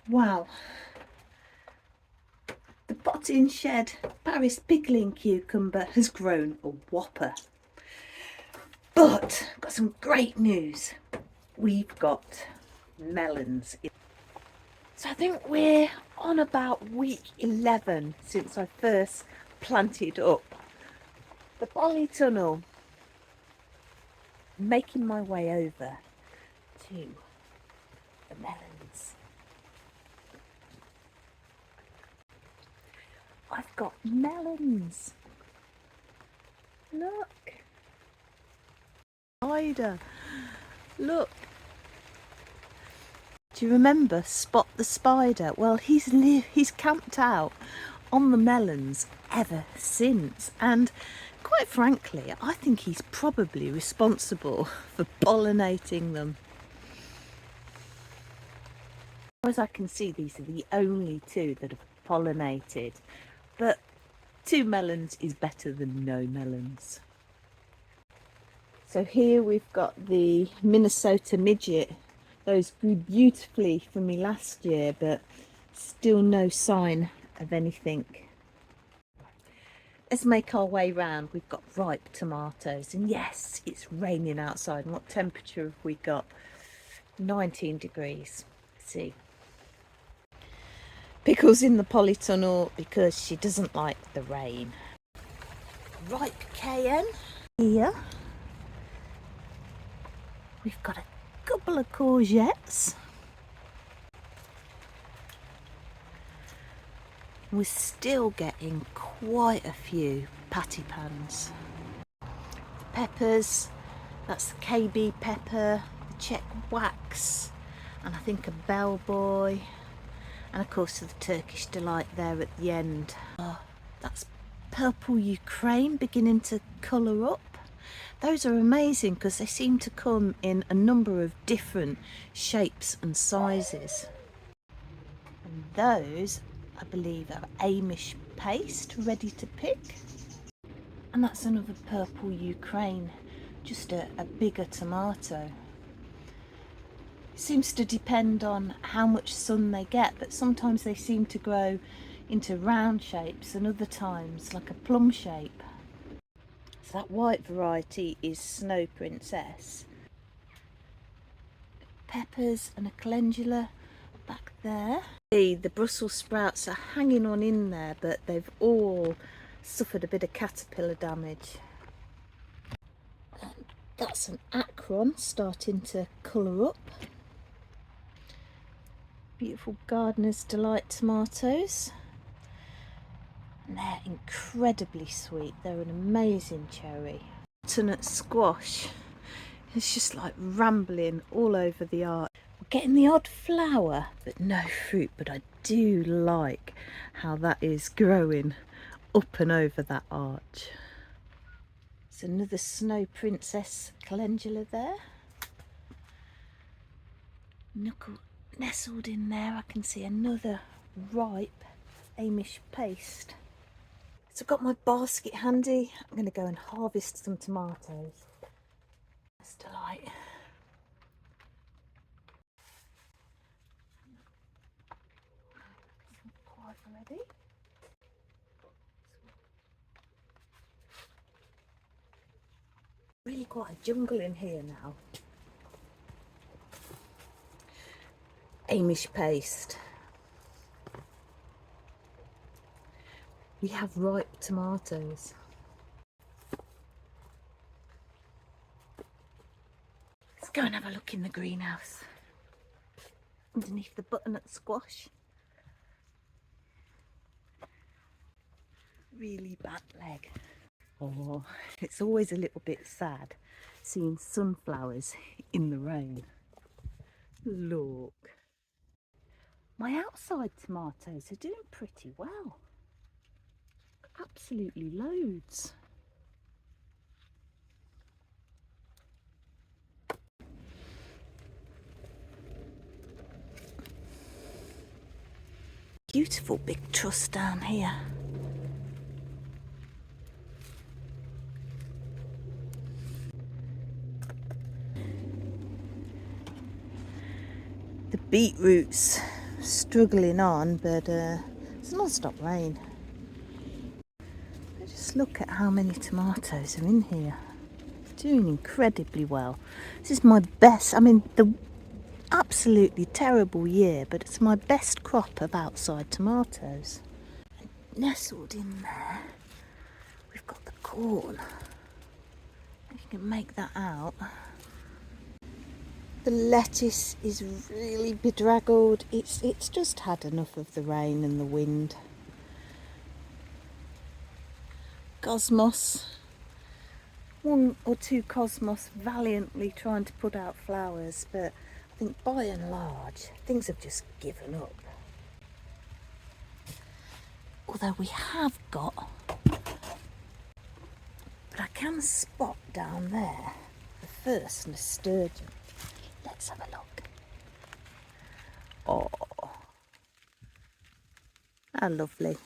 Wow, the potting shed Paris pickling cucumber has grown a whopper. But got some great news. We've got melons. So I think we're on about week 11 since I first planted up the polytunnel, making my way over to the melons. I've got melons. Look. Spider. Look. Do you remember Spot the Spider? Well, he's camped out on the melons ever since, and quite frankly, I think he's probably responsible for pollinating them. As far as I can see, these are the only two that have pollinated, but 2 melons is better than no melons. So here we've got the Minnesota midget. Those grew beautifully for me last year, but still no sign of anything. Let's make our way round. We've got ripe tomatoes, and yes, it's raining outside. And what temperature have we got? 19 degrees. Let's see. Pickles in the polytunnel because she doesn't like the rain. Ripe cayenne here. We've got a couple of courgettes. We're still getting quite a few patty pans. Peppers, that's the KB pepper, the Czech wax, and I think a bellboy, and of course the Turkish delight there at the end. Oh, that's purple Ukraine beginning to colour up. Those are amazing because they seem to come in a number of different shapes and sizes. And those, I believe, are Amish paste, ready to pick. And that's another purple Ukraine, just a bigger tomato. It seems to depend on how much sun they get, but sometimes they seem to grow into round shapes and other times like a plum shape. So that white variety is Snow Princess. Peppers and a calendula back there. The Brussels sprouts are hanging on in there, but they've all suffered a bit of caterpillar damage. And that's an Akron starting to colour up. Beautiful Gardener's Delight tomatoes. And they're incredibly sweet. They're an amazing cherry. Butternut squash. It's just like rambling all over the arch. We're getting the odd flower, but no fruit. But I do like how that is growing up and over that arch. There's another Snow Princess calendula there. Nestled in there, I can see another ripe Amish paste. So I've got my basket handy. I'm going to go and harvest some tomatoes. That's delight. Quite ready. Really quite a jungle in here now. Amish paste. We have ripe tomatoes. Let's go and have a look in the greenhouse. Underneath the butternut squash. Really bad leg. Oh, it's always a little bit sad seeing sunflowers in the rain. Look. My outside tomatoes are doing pretty well. Absolutely loads. Beautiful big truss down here. The beetroots struggling on, but it's non-stop rain. Just look at how many tomatoes are in here. Doing incredibly well. This is my best, I mean, the absolutely terrible year, but it's my best crop of outside tomatoes. And nestled in there, we've got the corn. If you can make that out. The lettuce is really bedraggled. It's just had enough of the rain and the wind. Cosmos. 1 or 2 cosmos valiantly trying to put out flowers, but I think by and large things have just given up. Although we have got, but I can spot down there the first nasturtium. Let's have a look. Oh, how lovely.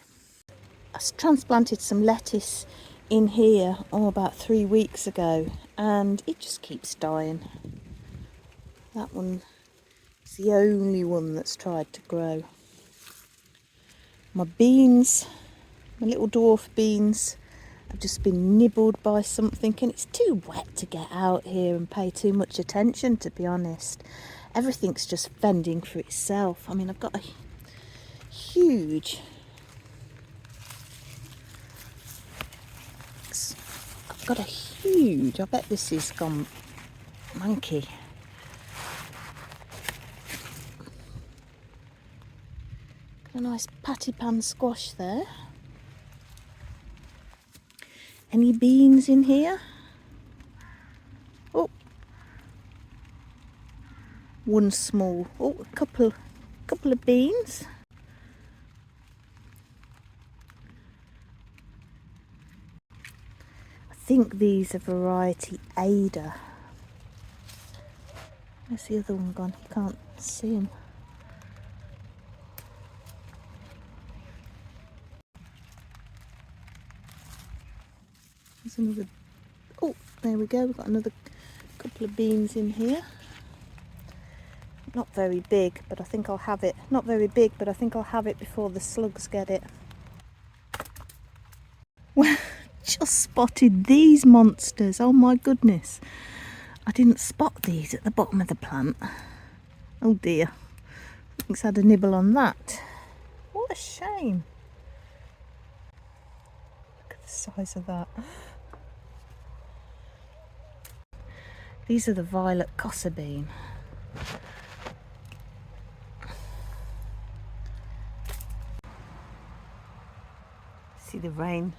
I transplanted some lettuce in here about 3 weeks ago and it just keeps dying. That one is the only one that's tried to grow. My beans, my little dwarf beans, have just been nibbled by something, and it's too wet to get out here and pay too much attention, to be honest. Everything's just fending for itself. I mean, I've got a huge I bet this is gone manky. Got a nice patty pan squash there. Any beans in here? Oh, one small. Oh, a couple of beans. I think these are variety Ada. Where's the other one gone? You can't see him. There's another. Oh, there we go. We've got another couple of beans in here. Not very big, but I think I'll have it. Not very big, but I think I'll have it before the slugs get it. Well, just spotted these monsters. Oh my goodness. I didn't spot these at the bottom of the plant. Oh dear. Something's had a nibble on that. What a shame. Look at the size of that. These are the violet cossa bean. See the rain?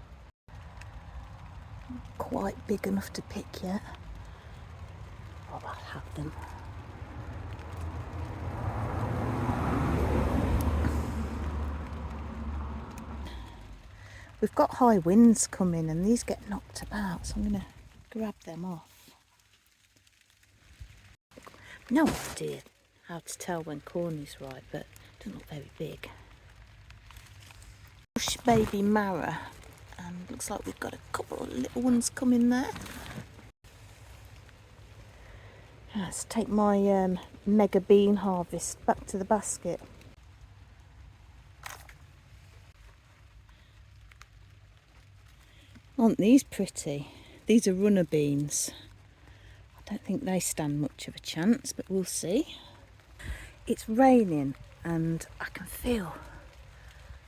Not quite big enough to pick yet. Oh, I'll have them. We've got high winds coming and these get knocked about, so I'm going to grab them off. No idea how to tell when corn is ripe, but it doesn't look very big. Bush baby Mara, and looks like we've got a couple of little ones coming there. Let's take my mega bean harvest back to the basket. Aren't these pretty? These are runner beans. I don't think they stand much of a chance, but we'll see. It's raining and I can feel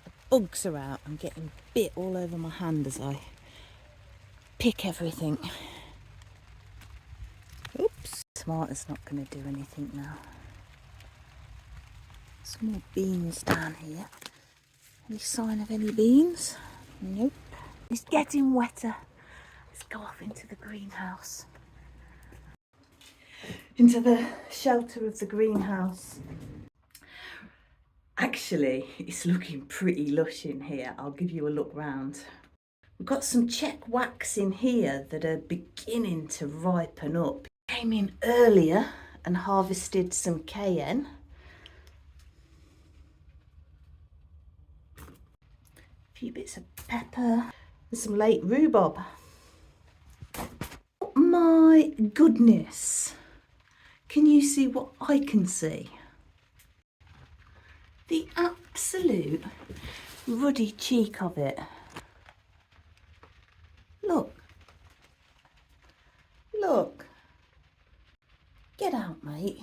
the bugs are out. I'm getting bit all over my hand as I pick everything. Oops. Tomato's not going to do anything now. Some more beans down here. Any sign of any beans? Nope. It's getting wetter. Let's go off into the greenhouse. Into the shelter of the greenhouse. Actually, it's looking pretty lush in here. I'll give you a look round. We've got some Czech wax in here that are beginning to ripen up. Came in earlier and harvested some cayenne. A few bits of pepper and some late rhubarb. Oh my goodness. Can you see what I can see? The absolute ruddy cheek of it. Look. Look. Get out, mate.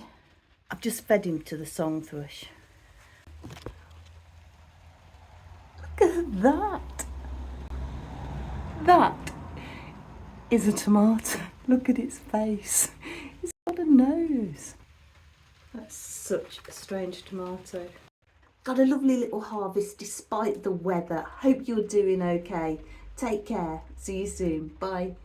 I've just fed him to the song thrush. Look at that. That is a tomato. Look at its face. It's got a nose. That's such a strange tomato. Got a lovely little harvest despite the weather. Hope you're doing okay. Take care. See you soon. Bye.